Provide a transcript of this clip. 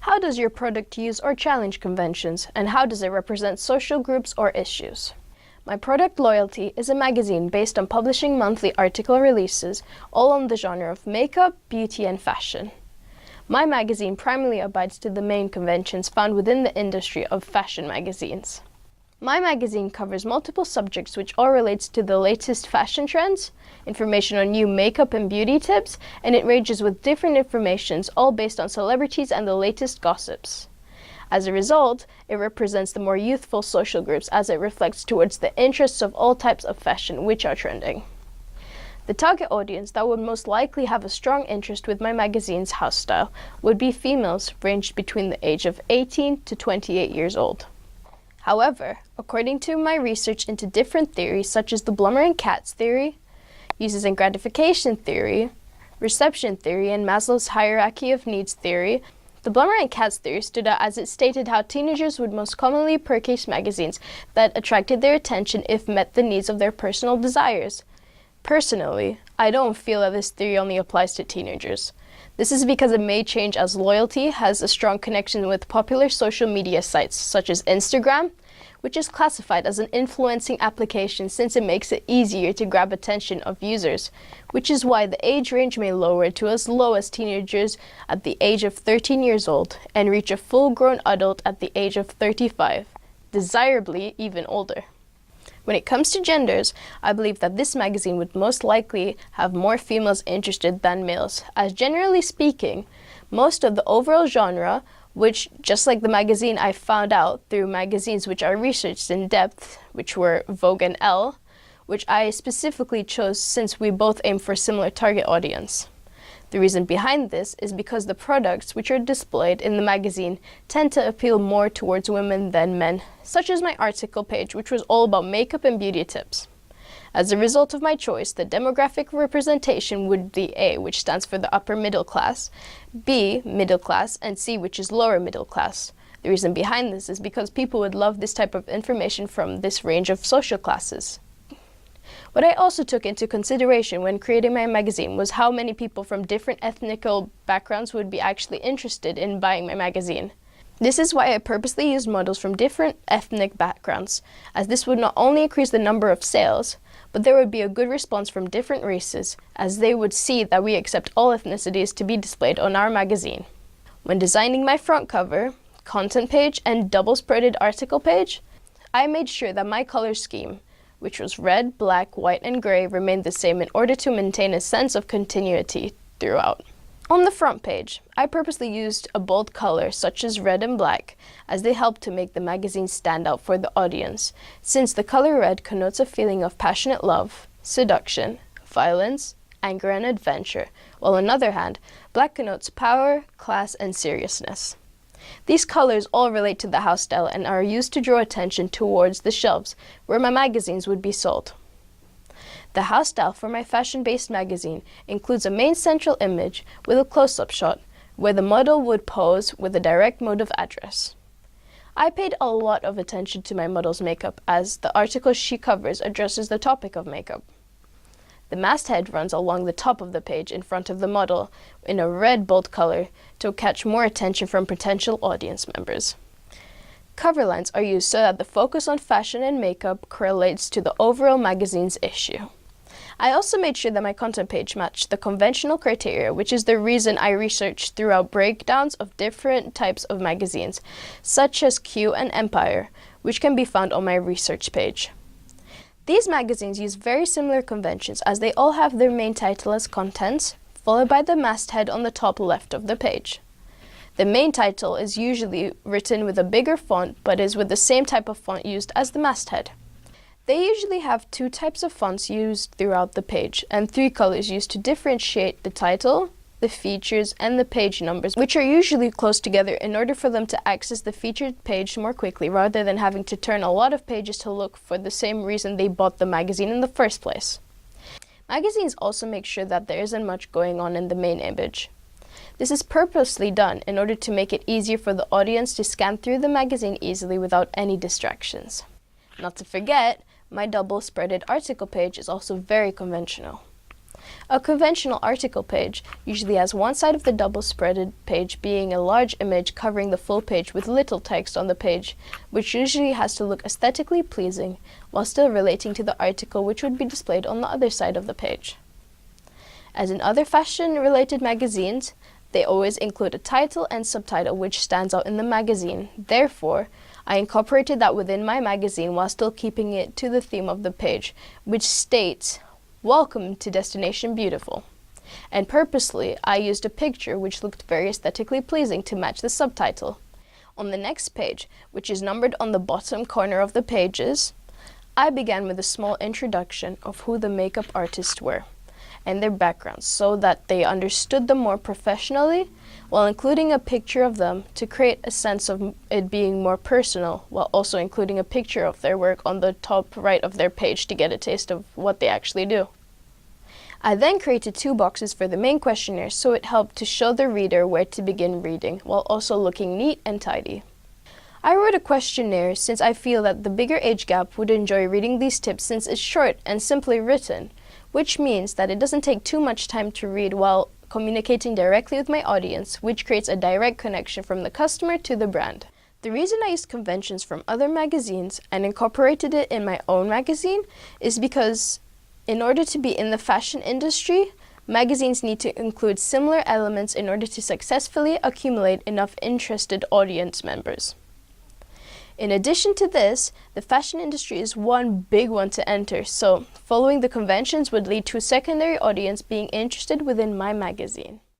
How does your product use or challenge conventions, and how does it represent social groups or issues? My Product Loyalty is a magazine based on publishing monthly article releases, all on the genre of makeup, beauty, and fashion. My magazine primarily abides to the main conventions found within the industry of fashion magazines. My magazine covers multiple subjects which all relates to the latest fashion trends, information on new makeup and beauty tips, and it ranges with different informations all based on celebrities and the latest gossips. As a result, it represents the more youthful social groups as it reflects towards the interests of all types of fashion which are trending. The target audience that would most likely have a strong interest with my magazine's house style would be females ranged between the age of 18 to 28 years old. However, according to my research into different theories such as the Blummer and Katz theory, uses and gratification theory, reception theory, and Maslow's hierarchy of needs theory, the Blummer and Katz theory stood out as it stated how teenagers would most commonly purchase magazines that attracted their attention if met the needs of their personal desires. Personally, I don't feel that this theory only applies to teenagers. This is because it may change as loyalty has a strong connection with popular social media sites such as Instagram, which is classified as an influencing application since it makes it easier to grab attention of users, which is why the age range may lower to as low as teenagers at the age of 13 years old and reach a full-grown adult at the age of 35, desirably even older. When it comes to genders, I believe that this magazine would most likely have more females interested than males, as generally speaking, most of the overall genre, which, just like the magazine I found out through magazines which I researched in depth, which were Vogue and Elle, which I specifically chose since we both aim for a similar target audience. The reason behind this is because the products which are displayed in the magazine tend to appeal more towards women than men, such as my article page, which was all about makeup and beauty tips. As a result of my choice, the demographic representation would be A, which stands for the upper middle class, B, middle class, and C, which is lower middle class. The reason behind this is because people would love this type of information from this range of social classes. What I also took into consideration when creating my magazine was how many people from different ethnical backgrounds would be actually interested in buying my magazine. This is why I purposely used models from different ethnic backgrounds, as this would not only increase the number of sales, but there would be a good response from different races, as they would see that we accept all ethnicities to be displayed on our magazine. When designing my front cover, content page, and double-spreaded article page, I made sure that my color scheme, which was red, black, white, and gray, remained the same in order to maintain a sense of continuity throughout. On the front page, I purposely used a bold color such as red and black, as they help to make the magazine stand out for the audience, since the color red connotes a feeling of passionate love, seduction, violence, anger, and adventure, while on the other hand, black connotes power, class, and seriousness. These colors all relate to the house style and are used to draw attention towards the shelves where my magazines would be sold. The house style for my fashion-based magazine includes a main central image with a close-up shot where the model would pose with a direct mode of address. I paid a lot of attention to my model's makeup as the article she covers addresses the topic of makeup. The masthead runs along the top of the page in front of the model in a red bold color to catch more attention from potential audience members. Cover lines are used so that the focus on fashion and makeup correlates to the overall magazine's issue. I also made sure that my content page matched the conventional criteria, which is the reason I researched throughout breakdowns of different types of magazines, such as Q and Empire, which can be found on my research page. These magazines use very similar conventions as they all have their main title as contents, followed by the masthead on the top left of the page. The main title is usually written with a bigger font, but is with the same type of font used as the masthead. They usually have 2 types of fonts used throughout the page, and 3 colors used to differentiate the title, the features, and the page numbers, which are usually close together in order for them to access the featured page more quickly, rather than having to turn a lot of pages to look for the same reason they bought the magazine in the first place. Magazines also make sure that there isn't much going on in the main image. This is purposely done in order to make it easier for the audience to scan through the magazine easily without any distractions. Not to forget, my double-spreaded article page is also very conventional. A conventional article page usually has one side of the double-spreaded page being a large image covering the full page with little text on the page, which usually has to look aesthetically pleasing while still relating to the article which would be displayed on the other side of the page. As in other fashion-related magazines, they always include a title and subtitle which stands out in the magazine. Therefore, I incorporated that within my magazine while still keeping it to the theme of the page, which states, "Welcome to Destination Beautiful." And purposely, I used a picture which looked very aesthetically pleasing to match the subtitle. On the next page, which is numbered on the bottom corner of the pages, I began with a small introduction of who the makeup artists were and their backgrounds so that they understood them more professionally, while including a picture of them to create a sense of it being more personal, while also including a picture of their work on the top right of their page to get a taste of what they actually do. I then created 2 boxes for the main questionnaire so it helped to show the reader where to begin reading, while also looking neat and tidy. I wrote a questionnaire since I feel that the bigger age gap would enjoy reading these tips since it's short and simply written, which means that it doesn't take too much time to read while communicating directly with my audience, which creates a direct connection from the customer to the brand. The reason I used conventions from other magazines and incorporated it in my own magazine is because in order to be in the fashion industry, magazines need to include similar elements in order to successfully accumulate enough interested audience members. In addition to this, the fashion industry is one big one to enter, so following the conventions would lead to a secondary audience being interested within my magazine.